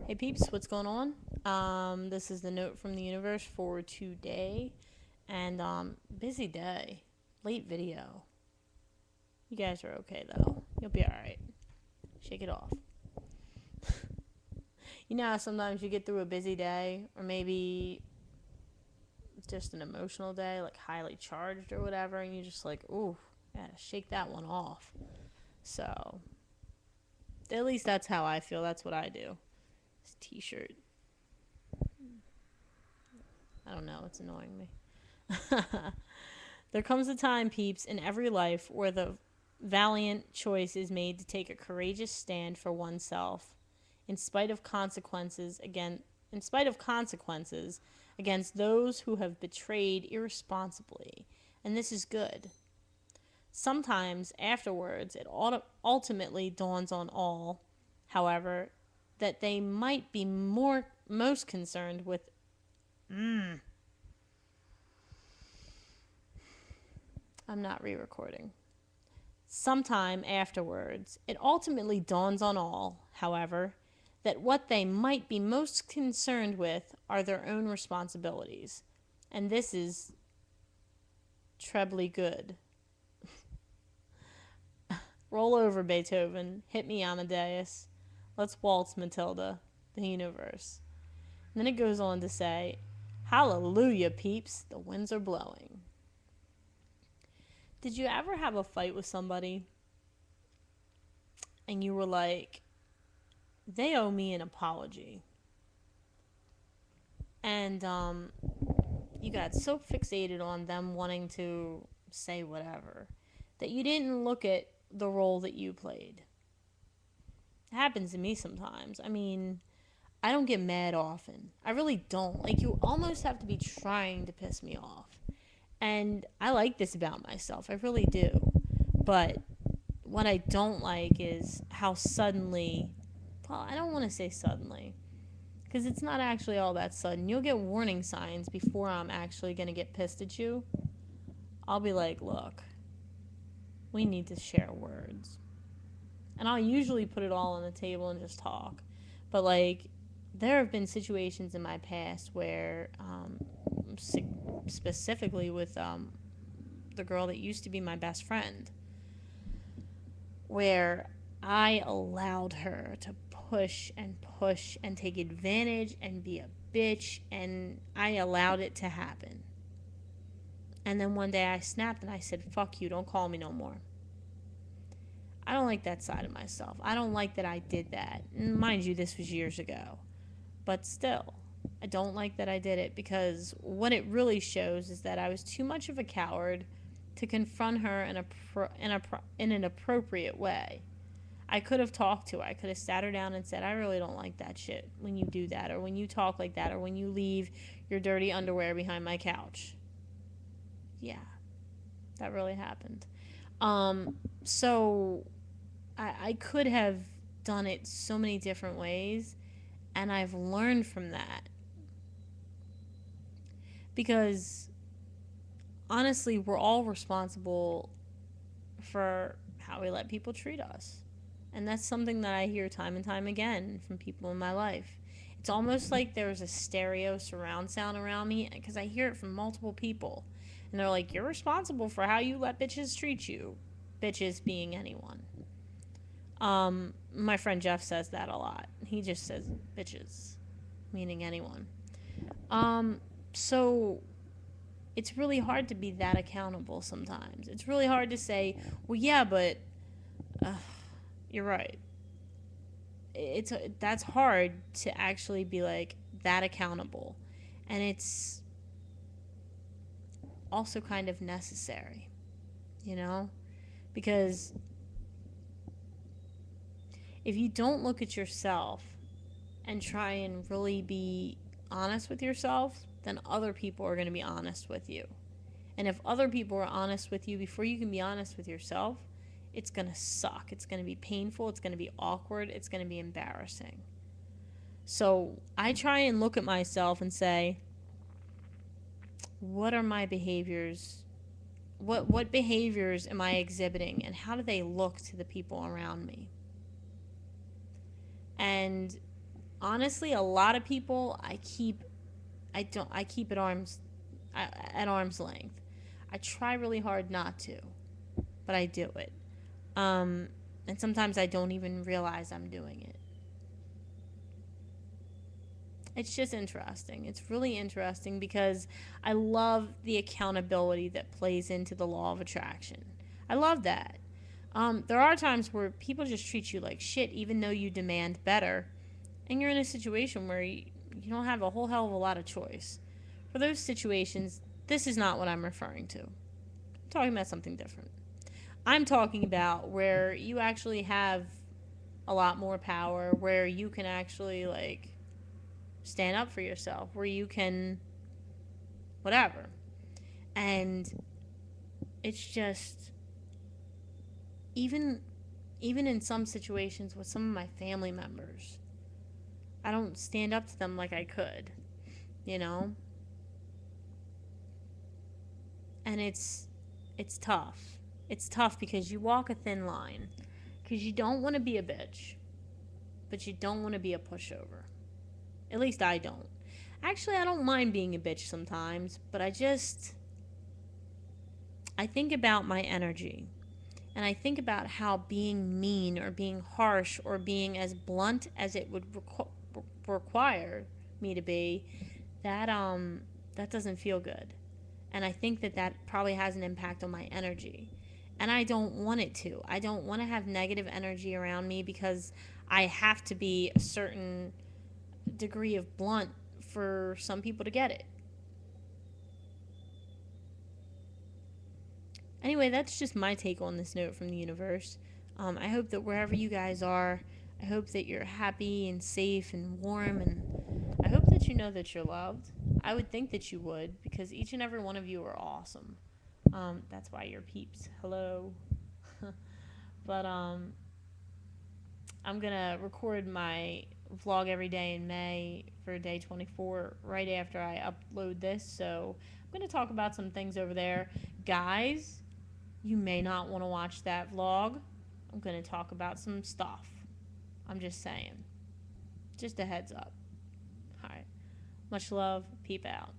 Hey peeps, what's going on? This is the note from the universe for today, and busy day, late video. You guys are okay though. You'll be all right. Shake it off. You know how sometimes you get through a busy day, or maybe just an emotional day, like highly charged or whatever, and you just like, ooh, gotta shake that one off. So at least that's how I feel. That's what I do. This T-shirt. I don't know. It's annoying me. There comes a time, peeps, in every life where the valiant choice is made to take a courageous stand for oneself, in spite of consequences again, in spite of consequences against those who have betrayed irresponsibly, and this is good. Sometimes afterwards, it ultimately dawns on all, however, that they might be most concerned with. I'm not re-recording. Sometime afterwards, it ultimately dawns on all, however, that what they might be most concerned with are their own responsibilities. And this is trebly good. Roll over, Beethoven. Hit me, Amadeus. Let's waltz, Matilda, the universe. And then it goes on to say, Hallelujah, peeps, the winds are blowing. Did you ever have a fight with somebody and you were like, they owe me an apology? And you got so fixated on them wanting to say whatever that you didn't look at the role that you played. It happens to me sometimes. I mean, I don't get mad often. I really don't. Like, you almost have to be trying to piss me off. And I like this about myself. I really do. But what I don't like is how suddenly, well, I don't want to say suddenly, because it's not actually all that sudden. You'll get warning signs before I'm actually going to get pissed at you. I'll be like, look, we need to share words. And I'll usually put it all on the table and just talk. But, like, there have been situations in my past where, specifically with the girl that used to be my best friend, where I allowed her to push and take advantage and be a bitch, and I allowed it to happen. And then one day I snapped and I said, fuck you, don't call me no more. I don't like that side of myself. I don't like that I did that. And mind you, this was years ago. But still, I don't like that I did it, because what it really shows is that I was too much of a coward to confront her in an appropriate way. I could have talked to her. I could have sat her down and said, I really don't like that shit when you do that, or when you talk like that, or when you leave your dirty underwear behind my couch. Yeah, that really happened. So I could have done it so many different ways, and I've learned from that. Because honestly, we're all responsible for how we let people treat us. And that's something that I hear time and time again from people in my life. It's almost like there's a stereo surround sound around me, because I hear it from multiple people. And they're like, you're responsible for how you let bitches treat you. Bitches being anyone. My friend Jeff says that a lot. He just says bitches, meaning anyone. So it's really hard to be that accountable sometimes. It's really hard to say, well, yeah, but uh, you're right. That's hard to actually be like that accountable, and it's also kind of necessary, you know, because if you don't look at yourself and try and really be honest with yourself, then other people are going to be honest with you. And if other people are honest with you before you can be honest with yourself, it's going to suck. It's going to be painful. It's going to be awkward. It's going to be embarrassing. So I try and look at myself and say, what are my behaviors? What behaviors am I exhibiting, and how do they look to the people around me? And honestly, a lot of people I keep at arm's length. I try really hard not to, but I do it. Um, and sometimes I don't even realize I'm doing it. It's just interesting. It's really interesting because I love the accountability that plays into the law of attraction. I love that. There are times where people just treat you like shit, even though you demand better, and you're in a situation where you don't have a whole hell of a lot of choice. For those situations, this is not what I'm referring to. I'm talking about something different. I'm talking about where you actually have a lot more power, where you can actually, like, stand up for yourself, where you can whatever. And it's just, even even in some situations with some of my family members, I don't stand up to them like I could, you know? And it's tough. It's tough because you walk a thin line, because you don't want to be a bitch, but you don't want to be a pushover. At least I don't. Actually, I don't mind being a bitch sometimes, but I think about my energy. And I think about how being mean or being harsh or being as blunt as it would require me to be, that doesn't feel good. And I think that probably has an impact on my energy. And I don't want it to. I don't want to have negative energy around me because I have to be a certain degree of blunt for some people to get it. Anyway, that's just my take on this note from the universe. I hope that wherever you guys are, I hope that you're happy and safe and warm, and I hope that you know that you're loved. I would think that you would, because each and every one of you are awesome. That's why you're peeps. Hello. But I'm gonna record my vlog every day in May for day 24 right after I upload this. So I'm gonna talk about some things over there, guys. You may not want to watch that vlog. I'm going to talk about some stuff. I'm just saying. Just a heads up. All right. Much love. Peep out.